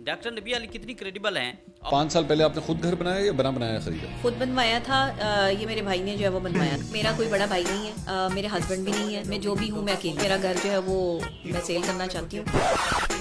Doctor नबिया अली कितनी credible हैं। 5 साल पहले आपने खुद घर बनाया या बना बनाया खरीदा? खुद बनवाया था। ये मेरे भाई ने जो है वो बनवाया। मेरा कोई बड़ा भाई नहीं है, मेरे हस्बैंड भी नहीं है, मैं जो भी हूँ मैं अकेली। मेरा घर जो है वो मैं सेल करना चाहती हूँ।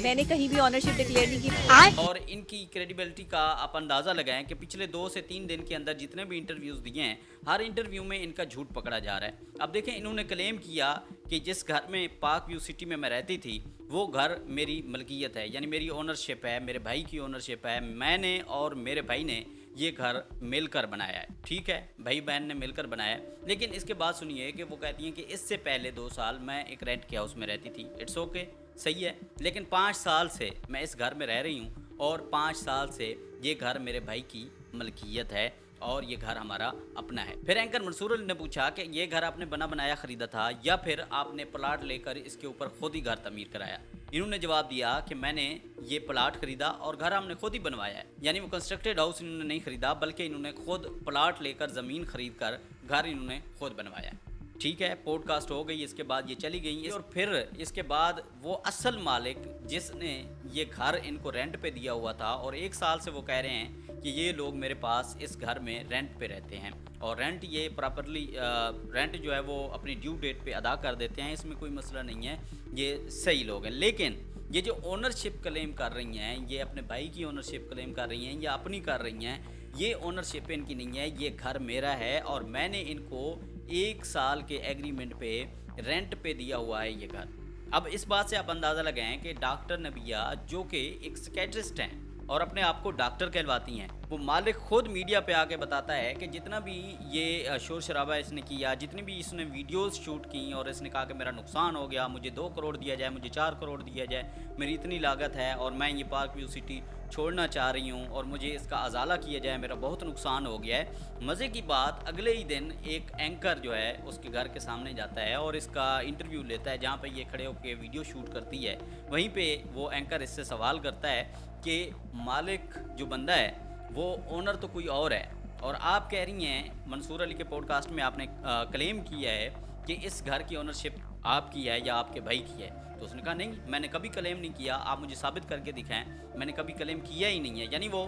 मैंने कहीं भी ऑनरशिप डिक्लेयर नहीं की। और इनकी क्रेडिबिलिटी का आप अंदाज़ा लगाएं कि पिछले 2 से 3 दिन के अंदर जितने भी इंटरव्यूज़ दिए हैं, हर इंटरव्यू में इनका झूठ पकड़ा जा रहा है। अब देखें, इन्होंने क्लेम किया कि जिस घर में पार्क व्यू सिटी में मैं रहती थी वो घर मेरी मलकियत है, यानी मेरी ओनरशिप है, मेरे भाई की ओनरशिप है। मैंने और मेरे भाई ने ये घर मिलकर बनाया है। ठीक है, भाई बहन ने मिलकर बनाया है। लेकिन इसके बाद सुनिए कि वो कहती हैं कि इससे पहले 2 साल मैं एक रेंट के हाउस में रहती थी। इट्स ओके, सही है, लेकिन 5 साल से मैं इस घर में रह रही हूँ और 5 साल से ये घर मेरे भाई की मलकियत है और ये घर हमारा अपना है। फिर एंकर मंसूर अली ने पूछा कि ये घर आपने बना बनाया ख़रीदा था या फिर आपने प्लाट लेकर इसके ऊपर खुद ही घर तमीर कराया। इन्होंने जवाब दिया कि मैंने ये प्लाट ख़रीदा और घर हमने खुद ही बनवाया है। यानी वो कंस्ट्रक्टेड हाउस इन्होंने नहीं ख़रीदा, बल्कि इन्होंने खुद प्लाट लेकर ज़मीन ख़रीद कर घर इन्होंने खुद बनवाया है। ठीक है, पॉडकास्ट हो गई, इसके बाद ये चली गई और फिर इसके बाद वो असल मालिक जिसने ये घर इनको रेंट पे दिया हुआ था और 1 साल से वो कह रहे हैं कि ये लोग मेरे पास इस घर में रेंट पे रहते हैं और रेंट ये प्रॉपरली रेंट जो है वो अपनी ड्यू डेट पे अदा कर देते हैं, इसमें कोई मसला नहीं है, ये सही लोग हैं। लेकिन ये जो ओनरशिप क्लेम कर रही हैं, ये अपने भाई की ओनरशिप क्लेम कर रही हैं या अपनी कर रही हैं, ये ओनरशिप इनकी नहीं है। ये घर मेरा है और मैंने इनको 1 साल के एग्रीमेंट पे रेंट पे दिया हुआ है ये घर। अब इस बात से आप अंदाज़ा लगाएं कि डॉक्टर नबिया जो कि एक साइकियाट्रिस्ट हैं और अपने आप को डॉक्टर कहलवाती हैं, वो मालिक खुद मीडिया पे आके बताता है कि जितना भी ये शोर शराबा इसने किया, जितनी भी इसने वीडियोस शूट की और इसने कहा कि मेरा नुकसान हो गया, मुझे 2 करोड़ दिया जाए, मुझे 4 करोड़ दिया जाए, मेरी इतनी लागत है और मैं ये पार्क व्यू सिटी छोड़ना चाह रही हूँ और मुझे इसका अजाला किया जाए, मेरा बहुत नुकसान हो गया है। मज़े की बात, अगले ही दिन एक एंकर जो है उसके घर के सामने जाता है और इसका इंटरव्यू लेता है, जहाँ पे ये खड़े होकर वीडियो शूट करती है। वहीं पे वो एंकर इससे सवाल करता है कि मालिक जो बंदा है वो ओनर तो कोई और है और आप कह रही हैं, मंसूर अली के पॉडकास्ट में आपने क्लेम किया है कि इस घर की ओनरशिप आपकी है या आपके भाई की है। तो उसने कहा नहीं, मैंने कभी क्लेम नहीं किया, आप मुझे साबित करके दिखाएं, मैंने कभी क्लेम किया ही नहीं है। यानी वो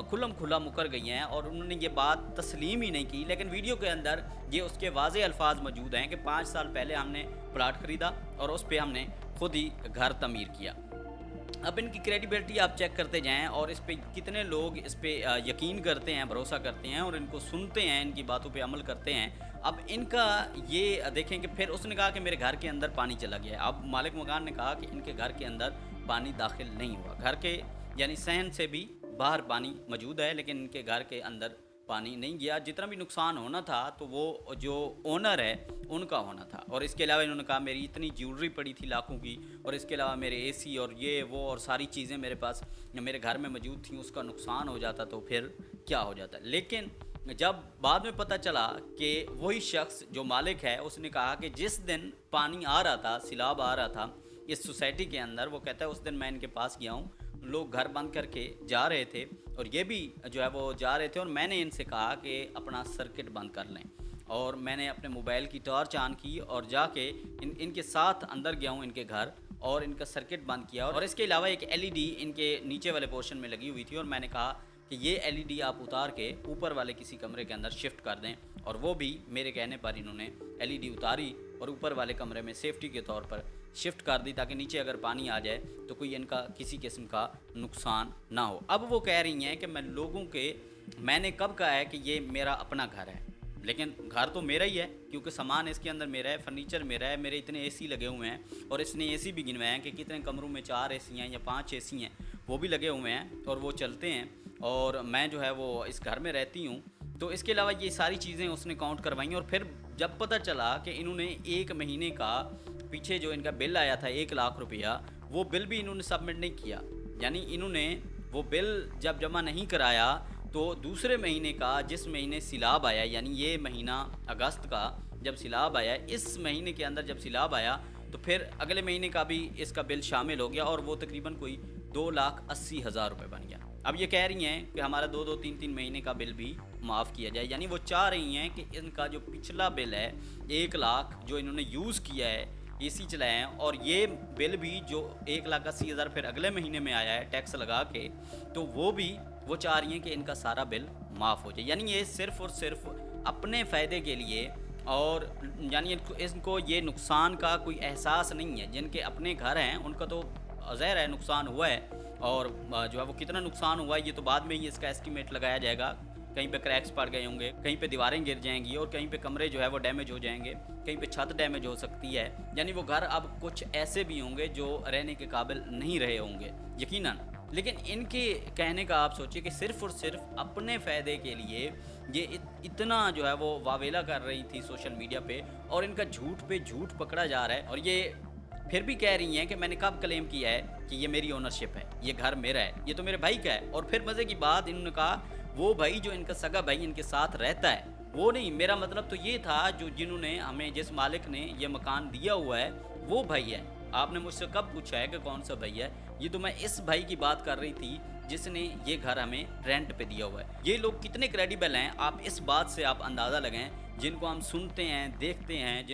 खुल्लम खुल्ला मुकर गई हैं और उन्होंने ये बात तस्लीम ही नहीं की। लेकिन वीडियो के अंदर ये उसके वाज़े अल्फाज मौजूद हैं कि 5 साल पहले हमने प्लाट ख़रीदा और उस पर हमने खुद ही घर तमीर किया। अब इनकी क्रेडिबिलिटी आप चेक करते जाएं और इस पे कितने लोग इस पे यकीन करते हैं, भरोसा करते हैं और इनको सुनते हैं, इनकी बातों पे अमल करते हैं। अब इनका ये देखें कि फिर उसने कहा कि मेरे घर के अंदर पानी चला गया। अब मालिक मकान ने कहा कि इनके घर के अंदर पानी दाखिल नहीं हुआ, घर के यानी सहन से भी बाहर पानी मौजूद है, लेकिन इनके घर के अंदर पानी नहीं गया। जितना भी नुकसान होना था तो वो जो ओनर है उनका होना था। और इसके अलावा इन्होंने कहा मेरी इतनी ज्वेलरी पड़ी थी लाखों की और इसके अलावा मेरे एसी और ये वो और सारी चीज़ें मेरे पास मेरे घर में मौजूद थी, उसका नुकसान हो जाता तो फिर क्या हो जाता। लेकिन जब बाद में पता चला कि वही शख्स जो मालिक है उसने कहा कि जिस दिन पानी आ रहा था, सैलाब आ रहा था इस सोसाइटी के अंदर, वो कहता है उस दिन मैं इनके पास गया हूँ, लोग घर बंद करके जा रहे थे और ये भी जो है वो जा रहे थे और मैंने इनसे कहा कि अपना सर्किट बंद कर लें और मैंने अपने मोबाइल की टॉर्च ऑन की और जाके इनके साथ अंदर गया हूँ इनके घर और इनका सर्किट बंद किया। और इसके अलावा एक एलईडी इनके नीचे वाले पोर्शन में लगी हुई थी और मैंने कहा कि ये एलईडी आप उतार के ऊपर वाले किसी कमरे के अंदर शिफ्ट कर दें और वो भी मेरे कहने पर इन्होंने एलईडी उतारी और ऊपर वाले कमरे में सेफ्टी के तौर पर शिफ्ट कर दी ताकि नीचे अगर पानी आ जाए तो कोई इनका किसी किस्म का नुकसान ना हो। अब वो कह रही हैं कि मैंने कब कहा है कि ये मेरा अपना घर है, लेकिन घर तो मेरा ही है क्योंकि सामान इसके अंदर मेरा है, फर्नीचर मेरा है, मेरे इतने एसी लगे हुए हैं और इसने एसी भी गिनवाए हैं कि कितने कमरों में 4 एसी हैं या 5 एसी हैं, वो भी लगे हुए हैं और वो चलते हैं और मैं जो है वो इस घर में रहती हूँ। तो इसके अलावा ये सारी चीज़ें उसने काउंट करवाई और फिर जब पता चला कि इन्होंने 1 महीने का पीछे जो इनका बिल आया था 1 लाख रुपया, वो बिल भी इन्होंने सबमिट नहीं किया। यानी इन्होंने वो बिल जब जमा नहीं कराया तो दूसरे महीने का, जिस महीने सैलाब आया, यानी ये महीना अगस्त का जब सैलाब आया, इस महीने के अंदर जब सैलाब आया तो फिर अगले महीने का भी इसका बिल शामिल हो गया और वो तकरीबन कोई 2,80,000 रुपये बन गया। अब ये कह रही हैं कि हमारा 2-2, 3-3 महीने का बिल भी माफ़ किया जाए। यानी वो चाह रही हैं कि इनका जो पिछला बिल है 1 लाख जो इन्होंने यूज़ किया है एसी चलाए हैं, और ये बिल भी जो 1,80,000 फिर अगले महीने में आया है टैक्स लगा के, तो वो चाह रही हैं कि इनका सारा बिल माफ़ हो जाए। यानी ये सिर्फ़ और सिर्फ अपने फ़ायदे के लिए, और यानी इनको ये नुकसान का कोई एहसास नहीं है। जिनके अपने घर हैं उनका तो ज़ाहिर है नुकसान हुआ है, और जो है वो कितना नुकसान हुआ है ये तो बाद में ही इसका एस्टीमेट लगाया जाएगा। कहीं पे क्रैक्स पड़ गए होंगे, कहीं पे दीवारें गिर जाएंगी, और कहीं पे कमरे जो है वो डैमेज हो जाएंगे, कहीं पे छत डैमेज हो सकती है। यानी वो घर अब कुछ ऐसे भी होंगे जो रहने के काबिल नहीं रहे होंगे यकीनन। लेकिन इनके कहने का आप सोचिए कि सिर्फ़ और सिर्फ अपने फ़ायदे के लिए ये इतना जो है वो वावेला कर रही थी सोशल मीडिया पे, और इनका झूठ पे झूठ पकड़ा जा रहा है। और ये फिर भी कह रही हैं कि मैंने कब क्लेम किया है कि ये मेरी ओनरशिप है, ये घर मेरा है, ये तो मेरे भाई का है। और फिर मज़े की बात, इन्होंने कहा वो भाई जो इनका सगा भाई इनके साथ रहता है वो नहीं, मेरा मतलब तो ये था जिन्होंने हमें, जिस मालिक ने ये मकान दिया हुआ है वो भाई है। आपने मुझसे कब पूछा है कि कौन सा भाई है? ये तो मैं इस भाई की बात कर रही थी जिसने ये घर हमें रेंट पे दिया हुआ है। ये लोग कितने क्रेडिबल हैं, आप इस बात से आप अंदाज़ा लगाएं। जिनको हम सुनते हैं, देखते हैं,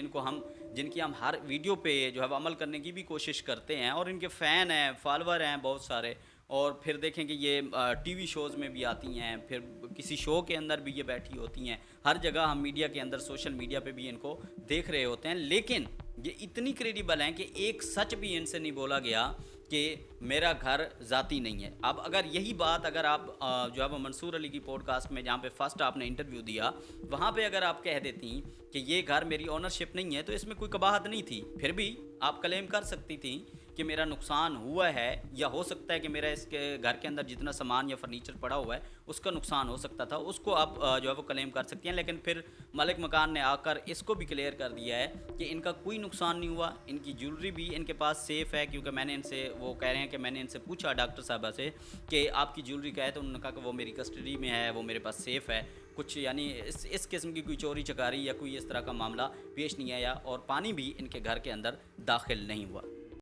जिनकी हम हर वीडियो पे जो है वो अमल करने की भी कोशिश करते हैं, और इनके फ़ैन हैं, फॉलोअर हैं बहुत सारे। और फिर देखें कि ये टीवी शोज़ में भी आती हैं, फिर किसी शो के अंदर भी ये बैठी होती हैं, हर जगह हम मीडिया के अंदर, सोशल मीडिया पे भी इनको देख रहे होते हैं। लेकिन ये इतनी क्रेडिबल हैं कि एक सच भी इनसे नहीं बोला गया कि मेरा घर ज़ाती नहीं है। अब अगर यही बात अगर आप जो है वो मंसूर अली की पॉडकास्ट में, जहाँ पे फर्स्ट आपने इंटरव्यू दिया, वहाँ पे अगर आप कह देती कि ये घर मेरी ओनरशिप नहीं है, तो इसमें कोई कबाहत नहीं थी। फिर भी आप क्लेम कर सकती थी कि मेरा नुकसान हुआ है, या हो सकता है कि मेरा इसके घर के अंदर जितना सामान या फर्नीचर पड़ा हुआ है उसका नुकसान हो सकता था, उसको आप जो है वो क्लेम कर सकती हैं। लेकिन फिर मालिक मकान ने आकर इसको भी क्लियर कर दिया है कि इनका कोई नुकसान नहीं हुआ, इनकी ज्वेलरी भी इनके पास सेफ़ है। क्योंकि मैंने इनसे, वो कह रहे हैं कि मैंने इनसे पूछा डॉक्टर साहबा से कि आपकी ज्वेलरी क्या है, तो उन्होंने कहा कि वो मेरी कस्टडी में है, वो मेरे पास सेफ़ है। कुछ यानी इस किस्म की कोई चोरी चकारी या कोई इस तरह का मामला पेश नहीं आया, और पानी भी इनके घर के अंदर दाखिल नहीं हुआ।